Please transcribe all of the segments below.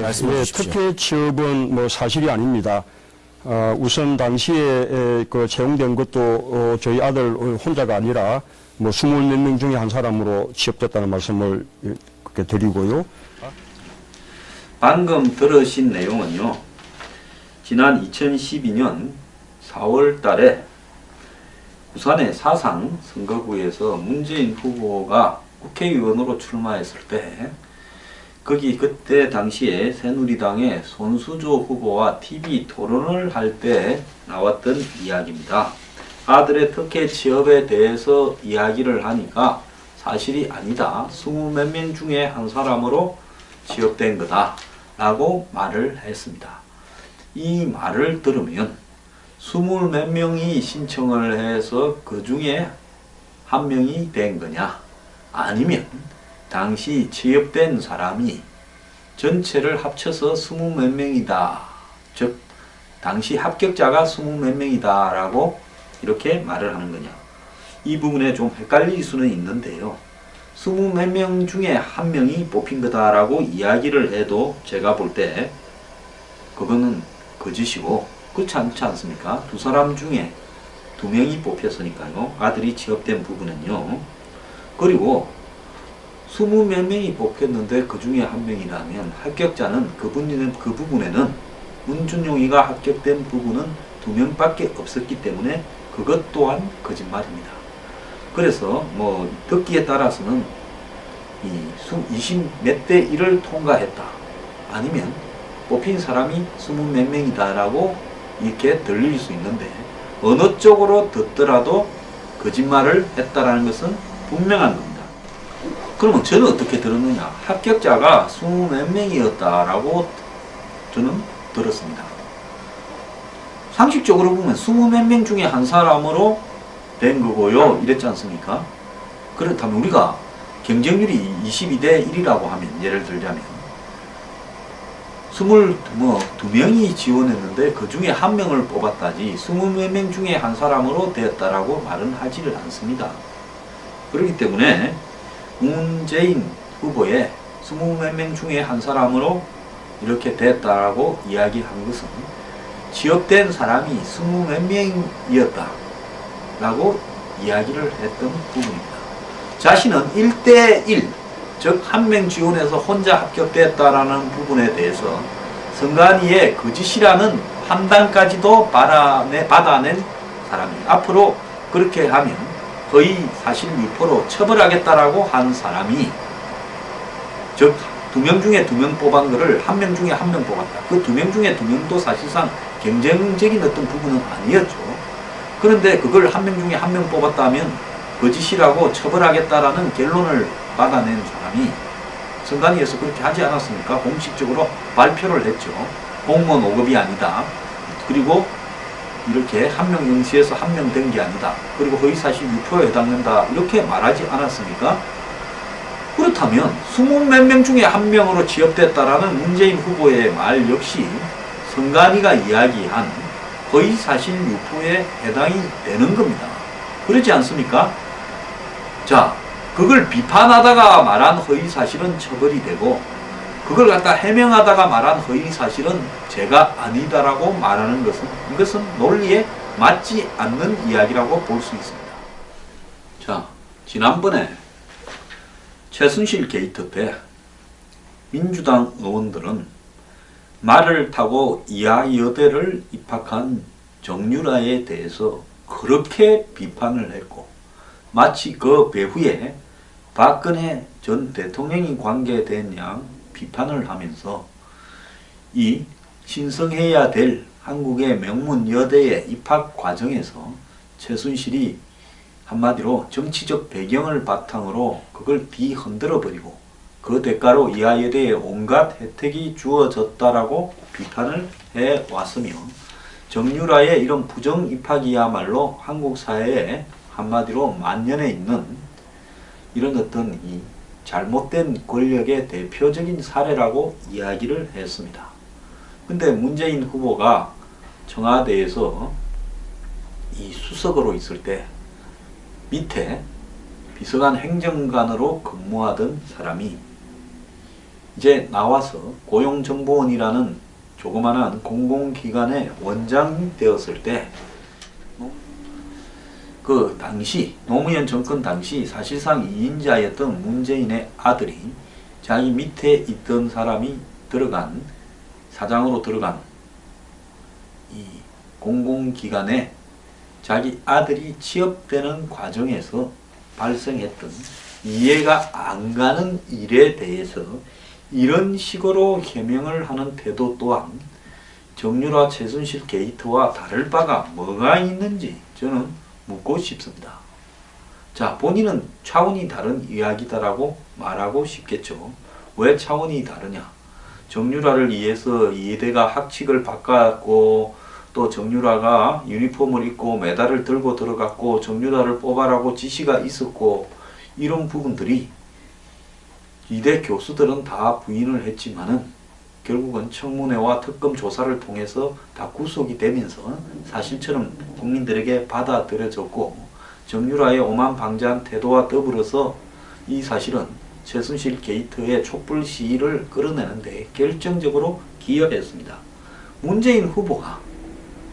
말씀해 주십시오. 특혜 취업은 뭐 사실이 아닙니다. 우선 당시에 그 채용된 것도 저희 아들 혼자가 아니라 뭐 20몇 명 중에 한 사람으로 취업됐다는 말씀을 그렇게 드리고요. 방금 들으신 내용은요, 지난 2012년 4월 달에 부산의 사상 선거구에서 문재인 후보가 국회의원으로 출마했을 때 거기 그때 당시에 새누리당의 손수조 후보와 TV 토론을 할 때 나왔던 이야기입니다. 아들의 특혜 취업에 대해서 이야기를 하니까 사실이 아니다. 20몇 명 중에 한 사람으로 취업된 거다 라고 말을 했습니다. 이 말을 들으면 20몇 명이 신청을 해서 그 중에 한 명이 된 거냐, 아니면 당시 취업된 사람이 전체를 합쳐서 20몇 명이다, 즉 당시 합격자가 20몇 명이다 라고 이렇게 말을 하는 거냐, 이 부분에 좀 헷갈릴 수는 있는데요, 20몇 명 중에 한 명이 뽑힌 거다 라고 이야기를 해도 제가 볼 때 그거는 거짓이고 그렇지 않지 않습니까? 두 사람 중에 두 명이 뽑혔으니까요, 아들이 취업된 부분은요. 그리고 20몇 명이 뽑혔는데 그 중에 한 명이라면 합격자는 그 부분에는 문준용이가 합격된 부분은 2명밖에 없었기 때문에 그것 또한 거짓말입니다. 그래서 뭐 듣기에 따라서는 이 20 몇 대 1을 통과했다, 아니면 뽑힌 사람이 20몇 명이다 라고 이렇게 들릴 수 있는데, 어느 쪽으로 듣더라도 거짓말을 했다라는 것은 분명한 겁니다. 그러면 저는 어떻게 들었느냐, 합격자가 20몇 명이었다라고 저는 들었습니다. 상식적으로 보면 20몇 명 중에 한 사람으로 된 거고요 이랬지 않습니까? 그렇다면 우리가 경쟁률이 22대 1이라고 하면, 예를 들자면 22명이 지원했는데 그 중에 한 명을 뽑았다지 20몇 명 중에 한 사람으로 되었다라고 말은 하지를 않습니다. 그렇기 때문에 문재인 후보의 20몇 명 중에 한 사람으로 이렇게 됐다라고 이야기한 것은 취업된 사람이 20몇 명이었다 라고 이야기를 했던 부분입니다. 자신은 1대1, 즉 한 명 지원해서 혼자 합격됐다라는 부분에 대해서 선관위의 거짓이라는 판단까지도 받아낸 사람이에요. 앞으로 그렇게 하면 거의 사실 유포로 처벌하겠다라고 한 사람이, 즉 2명 중에 2명 뽑은 거를 1명 중에 1명 뽑았다. 그 2명 중에 2명도 사실상 경쟁적인 어떤 부분은 아니었죠. 그런데 그걸 1명 중에 1명 뽑았다면 거짓이라고 처벌하겠다라는 결론을 받아낸 사람이 선관위에서 그렇게 하지 않았습니까? 공식적으로 발표를 했죠. 공무원 5급이 아니다. 그리고 이렇게 1명 응시해서 1명 된 게 아니다. 그리고 허위사실 유포에 해당된다. 이렇게 말하지 않았습니까? 그렇다면 20몇 명 중에 1명으로 취업됐다라는 문재인 후보의 말 역시 선관위가 이야기한 허위사실 유포에 해당이 되는 겁니다. 그렇지 않습니까? 자, 그걸 비판하다가 말한 허위사실은 처벌이 되고, 그걸 갖다 해명하다가 말한 허위사실은 죄가 아니다라고 말하는 것은, 이것은 논리에 맞지 않는 이야기라고 볼 수 있습니다. 자, 지난번에 최순실 게이트 때 민주당 의원들은 말을 타고 이하여대를 입학한 정유라에 대해서 그렇게 비판을 했고, 마치 그 배후에 박근혜 전 대통령이 관계된 양 비판을 하면서 이 신성해야 될 한국의 명문 여대의 입학 과정에서 최순실이 한마디로 정치적 배경을 바탕으로 그걸 뒤흔들어 버리고 그 대가로 이하여대에 온갖 혜택이 주어졌다라고 비판을 해왔으며, 정유라의 이런 부정 입학이야말로 한국 사회에 한마디로 만연해 있는 이런 어떤 이 잘못된 권력의 대표적인 사례라고 이야기를 했습니다. 근데 문재인 후보가 청와대에서 이 수석으로 있을 때 밑에 비서관 행정관으로 근무하던 사람이 이제 나와서 고용정보원이라는 조그만한 공공기관의 원장이 되었을 때 그 당시 노무현 정권 당시 사실상 2인자였던 문재인의 아들이 자기 밑에 있던 사람이 들어간 사장으로 들어간 이 공공기관에 자기 아들이 취업되는 과정에서 발생했던 이해가 안 가는 일에 대해서 이런 식으로 해명을 하는 태도 또한 정유라 최순실 게이트와 다를 바가 뭐가 있는지 저는 묻고 싶습니다. 자, 본인은 차원이 다른 이야기다라고 말하고 싶겠죠. 왜 차원이 다르냐? 정유라를 위해서 이해대가 학칙을 바꿨고 또 정유라가 유니폼을 입고 메달을 들고 들어갔고 정유라를 뽑아라고 지시가 있었고 이런 부분들이 이대 교수들은 다 부인을 했지만은 결국은 청문회와 특검 조사를 통해서 다 구속이 되면서 사실처럼 국민들에게 받아들여졌고 정유라의 오만방자한 태도와 더불어서 이 사실은 최순실 게이트의 촛불 시위를 끌어내는데 결정적으로 기여했습니다. 문재인 후보가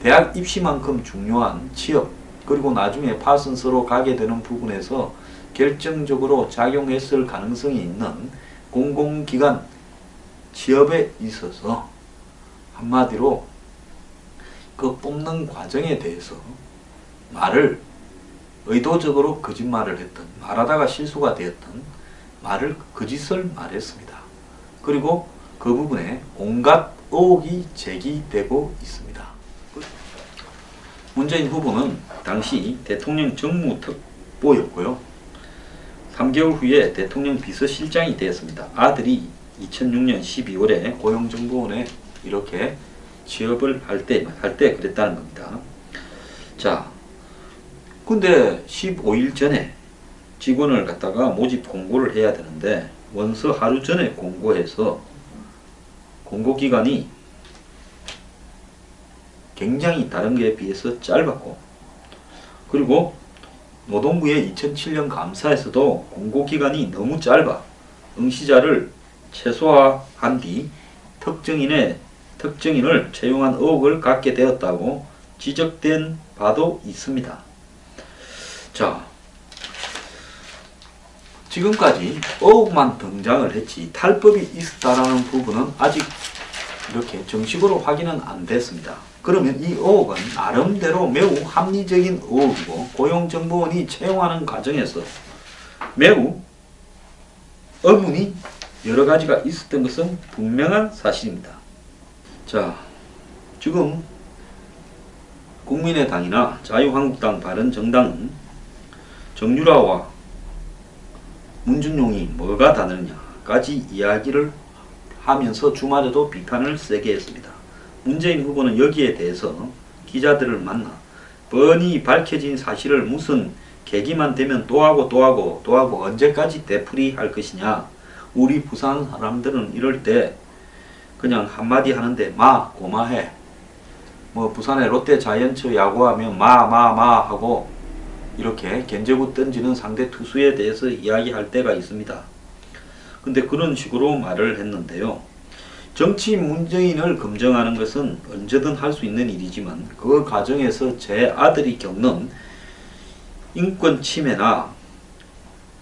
대학 입시만큼 중요한 취업 그리고 나중에 파슨스로 가게 되는 부분에서 결정적으로 작용했을 가능성이 있는 공공기관 취업에 있어서 한마디로 그 뽑는 과정에 대해서 말을 의도적으로 거짓말을 했던 말하다가 실수가 되었던 말을 거짓을 말했습니다. 그리고 그 부분에 온갖 의혹이 제기되고 있습니다. 문재인 후보는 당시 대통령 정무특보였고요. 3개월 후에 대통령 비서실장이 되었습니다. 아들이 2006년 12월에 고용정보원에 이렇게 취업을 할 때 그랬다는 겁니다. 자, 근데 15일 전에 직원을 갖다가 모집 공고를 해야 되는데 원서 하루 전에 공고해서 공고기간이 굉장히 다른 게에 비해서 짧았고 그리고 노동부의 2007년 감사에서도 공고기간이 너무 짧아 응시자를 최소화한 뒤 특정인을 채용한 의혹을 갖게 되었다고 지적된 바도 있습니다. 자, 지금까지 의혹만 등장을 했지 탈법이 있었다라는 부분은 아직 이렇게 정식으로 확인은 안 됐습니다. 그러면 이 의혹은 나름대로 매우 합리적인 의혹이고 고용정보원이 채용하는 과정에서 매우 의문이 여러 가지가 있었던 것은 분명한 사실입니다. 자, 지금 국민의당이나 자유한국당, 바른정당은 정유라와 문준용이 뭐가 다르냐까지 이야기를 하면서 주말에도 비판을 세게 했습니다. 문재인 후보는 여기에 대해서 기자들을 만나 뻔히 밝혀진 사실을 무슨 계기만 되면 또 하고 언제까지 되풀이할 것이냐. 우리 부산 사람들은 이럴 때 그냥 한마디 하는데 마 고마해. 뭐 부산의 롯데 자이언츠 야구하면 마 하고 이렇게 견제구 던지는 상대 투수에 대해서 이야기할 때가 있습니다. 근데 그런 식으로 말을 했는데요. 정치인 문재인을 검증하는 것은 언제든 할 수 있는 일이지만 그 과정에서 제 아들이 겪는 인권 침해나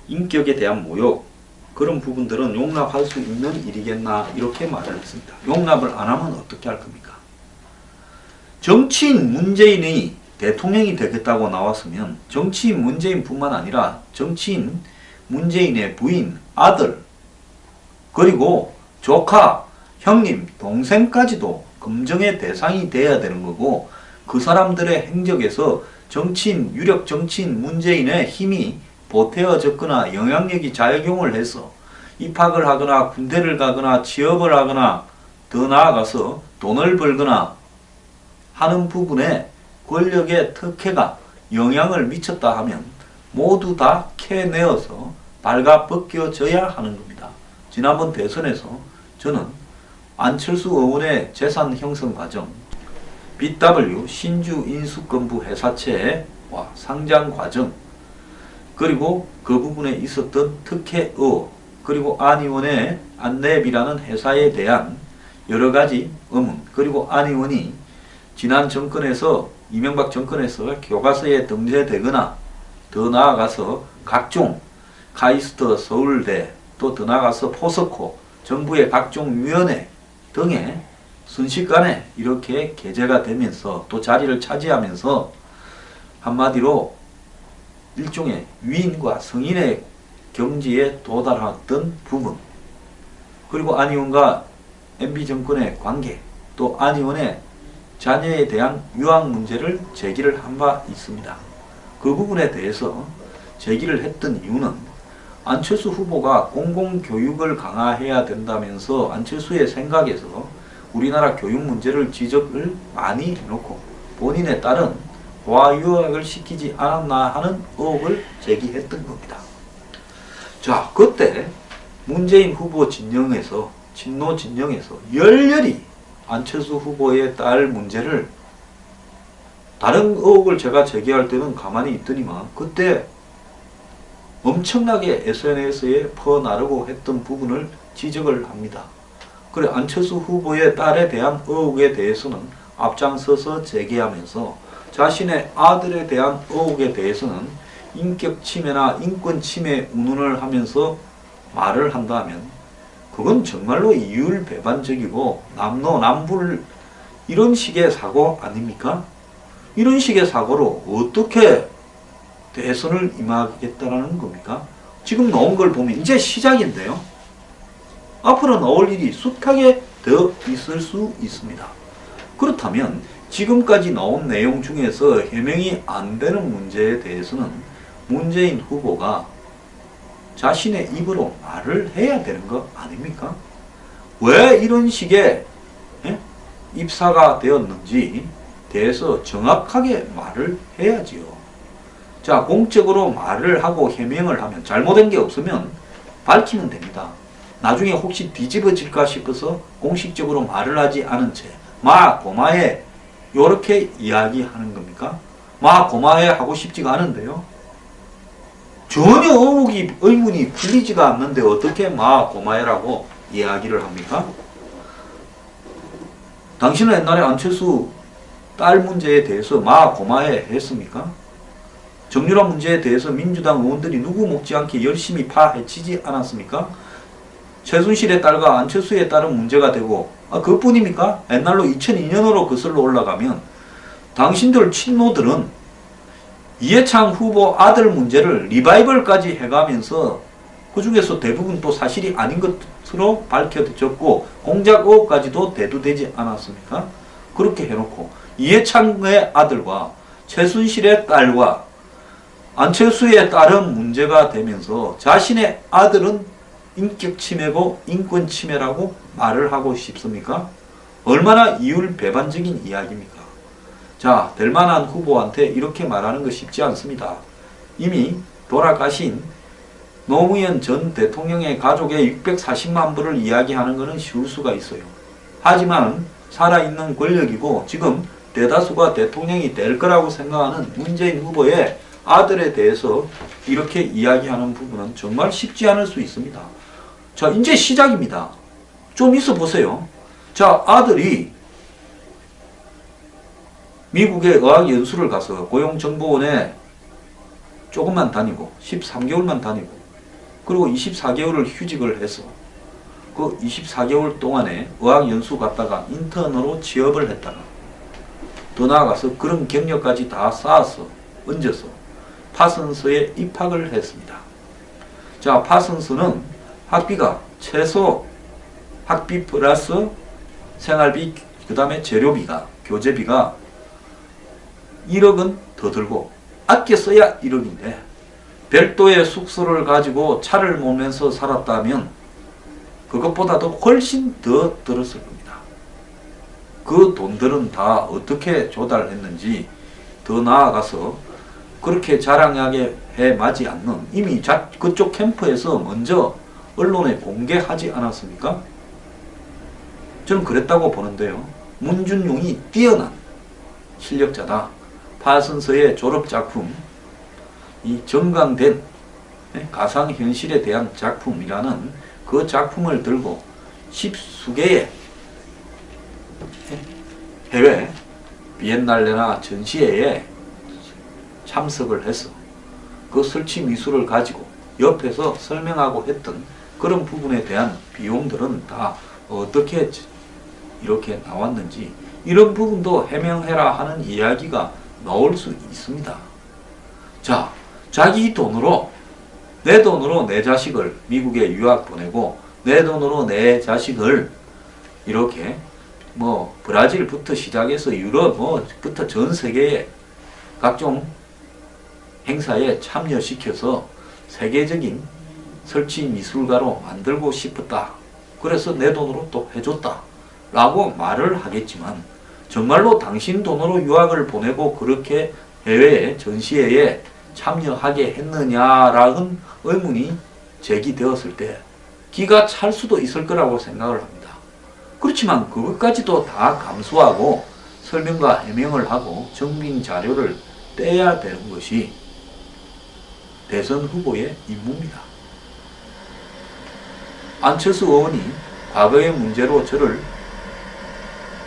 인격에 대한 모욕 그런 부분들은 용납할 수 있는 일이겠나 이렇게 말을 했습니다. 용납을 안 하면 어떻게 할 겁니까? 정치인 문재인이 대통령이 되겠다고 나왔으면 정치인 문재인뿐만 아니라 정치인 문재인의 부인, 아들 그리고 조카, 형님, 동생까지도 검증의 대상이 돼야 되는 거고 그 사람들의 행적에서 유력 정치인 문재인의 힘이 보태어졌거나 영향력이 작용을 해서 입학을 하거나 군대를 가거나 취업을 하거나 더 나아가서 돈을 벌거나 하는 부분에 권력의 특혜가 영향을 미쳤다 하면 모두 다 캐내어서 발가벗겨져야 하는 겁니다. 지난번 대선에서 저는 안철수 의원의 재산 형성 과정, BW 신주 인수권부 회사채와 상장 과정, 그리고 그 부분에 있었던 특혜 의혹, 그리고 안 의원의 안랩이라는 회사에 대한 여러 가지 의문, 그리고 안 의원이 지난 정권에서, 이명박 정권에서 교과서에 등재되거나 더 나아가서 각종 카이스트 서울대, 또 더 나아가서 포스코, 정부의 각종 위원회 등에 순식간에 이렇게 게재가 되면서 또 자리를 차지하면서 한마디로 일종의 위인과 성인의 경지에 도달했던 부분, 그리고 안 의원과 MB 정권의 관계, 또 안 의원의 자녀에 대한 유학 문제를 제기를 한 바 있습니다. 그 부분에 대해서 제기를 했던 이유는 안철수 후보가 공공교육을 강화해야 된다면서 안철수의 생각에서 우리나라 교육 문제를 지적을 많이 해놓고 본인에 따른 과유학을 시키지 않았나 하는 의혹을 제기했던 겁니다. 자, 그때 문재인 후보 진영에서, 친노 진영에서 열렬히 안철수 후보의 딸 문제를, 다른 의혹을 제가 제기할 때는 가만히 있더니만 그때 엄청나게 SNS에 퍼나르고 했던 부분을 지적을 합니다. 그래, 안철수 후보의 딸에 대한 의혹에 대해서는 앞장서서 제기하면서 자신의 아들에 대한 의혹에 대해서는 인격 침해나 인권 침해 운운을 하면서 말을 한다면 그건 정말로 이율배반적이고 남노남불 이런 식의 사고 아닙니까? 이런 식의 사고로 어떻게 대선을 임하겠다라는 겁니까? 지금 나온 걸 보면 이제 시작인데요. 앞으로 나올 일이 숱하게 더 있을 수 있습니다. 그렇다면 지금까지 나온 내용 중에서 해명이 안 되는 문제에 대해서는 문재인 후보가 자신의 입으로 말을 해야 되는 거 아닙니까? 왜 이런 식의 입사가 되었는지 대해서 정확하게 말을 해야지요. 자, 공적으로 말을 하고 해명을 하면 잘못된 게 없으면 밝히면 됩니다. 나중에 혹시 뒤집어질까 싶어서 공식적으로 말을 하지 않은 채 마 고마해 요렇게 이야기하는 겁니까? 마 고마해 하고 싶지가 않은데요. 전혀 의문이 풀리지가 않는데 어떻게 마 고마해라고 이야기를 합니까? 당신은 옛날에 안철수 딸 문제에 대해서 마 고마해 했습니까? 정유라 문제에 대해서 민주당 의원들이 누구 못지않게 열심히 파헤치지 않았습니까? 최순실의 딸과 안철수의 딸은 문제가 되고 그뿐입니까? 옛날로 2002년으로 거슬러 올라가면 당신들 친노들은 이해창 후보 아들 문제를 리바이벌까지 해가면서 그 중에서 대부분 또 사실이 아닌 것으로 밝혀졌고 공작 의혹까지도 대두되지 않았습니까? 그렇게 해놓고 이해창의 아들과 최순실의 딸과 안철수의 딸은 문제가 되면서 자신의 아들은 인격 침해고 인권 침해라고 말을 하고 싶습니까? 얼마나 이율배반적인 이야기입니까? 자, 될 만한 후보한테 이렇게 말하는 거 쉽지 않습니다. 이미 돌아가신 노무현 전 대통령의 가족의 640만 불을 이야기하는 것은 쉬울 수가 있어요. 하지만 살아있는 권력이고 지금 대다수가 대통령이 될 거라고 생각하는 문재인 후보의 아들에 대해서 이렇게 이야기하는 부분은 정말 쉽지 않을 수 있습니다. 자, 이제 시작입니다. 좀 있어 보세요. 자, 아들이 미국에 의학연수를 가서 고용정보원에 조금만 다니고 13개월만 다니고 그리고 24개월을 휴직을 해서 그 24개월 동안에 의학연수 갔다가 인턴으로 취업을 했다가 더 나아가서 그런 경력까지 다 쌓아서 얹어서 파슨스에 입학을 했습니다. 자, 파슨스는 학비가 최소 학비 플러스 생활비 그 다음에 재료비가 교재비가 1억은 더 들고 아껴 써야 1억인데 별도의 숙소를 가지고 차를 몰면서 살았다면 그것보다도 훨씬 더 들었을 겁니다. 그 돈들은 다 어떻게 조달했는지 더 나아가서 그렇게 자랑하게 해 마지 않는 이미 그쪽 캠프에서 먼저 언론에 공개하지 않았습니까? 저는 그랬다고 보는데요. 문준용이 뛰어난 실력자다. 파슨스의 졸업작품 이 정강된 가상현실에 대한 작품이라는 그 작품을 들고 10수개의 해외 비엔날레나 전시회에 참석을 해서 그 설치 미술을 가지고 옆에서 설명하고 했던 그런 부분에 대한 비용들은 다 어떻게 이렇게 나왔는지 이런 부분도 해명해라 하는 이야기가 나올 수 있습니다. 자, 자기 돈으로 내 돈으로 내 자식을 미국에 유학 보내고 내 돈으로 내 자식을 이렇게 뭐 브라질부터 시작해서 유럽 뭐부터 전 세계의 각종 행사에 참여시켜서 세계적인 설치 미술가로 만들고 싶었다. 그래서 내 돈으로 또 해줬다. 라고 말을 하겠지만 정말로 당신 돈으로 유학을 보내고 그렇게 해외 전시회에 참여하게 했느냐라는 의문이 제기되었을 때 기가 찰 수도 있을 거라고 생각을 합니다. 그렇지만 그것까지도 다 감수하고 설명과 해명을 하고 증빙 자료를 떼야 되는 것이 대선 후보의 임무입니다. 안철수 의원이 과거의 문제로 저를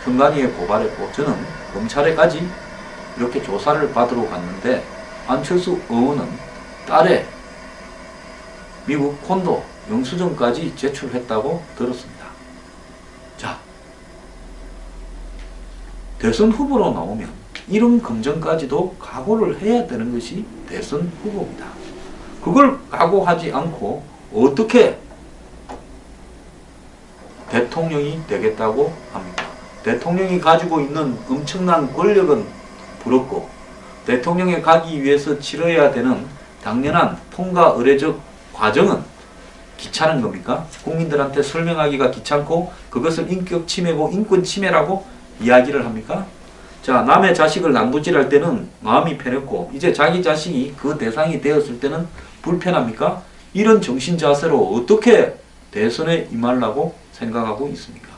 현관위에 고발했고 저는 검찰에까지 이렇게 조사를 받으러 갔는데 안철수 의원은 딸의 미국 콘도 영수증까지 제출했다고 들었습니다. 자, 대선 후보로 나오면 이런 검증까지도 각오를 해야 되는 것이 대선 후보입니다. 그걸 각오하지 않고 어떻게 대통령이 되겠다고 합니까? 대통령이 가지고 있는 엄청난 권력은 부럽고 대통령에 가기 위해서 치러야 되는 당연한 통과 의례적 과정은 귀찮은 겁니까? 국민들한테 설명하기가 귀찮고 그것을 인격 침해고 인권 침해라고 이야기를 합니까? 자, 남의 자식을 난도질할 때는 마음이 편했고 이제 자기 자식이 그 대상이 되었을 때는 불편합니까? 이런 정신 자세로 어떻게 대선에 임하려고 생각하고 있습니까?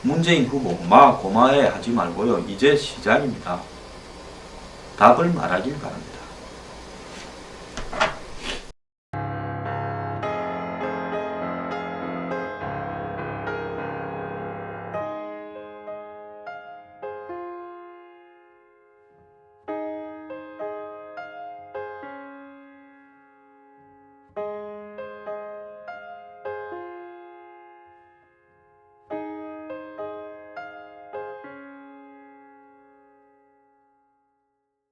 문재인 후보 고마해 하지 말고요. 이제 시작입니다. 답을 말하길 바랍니다.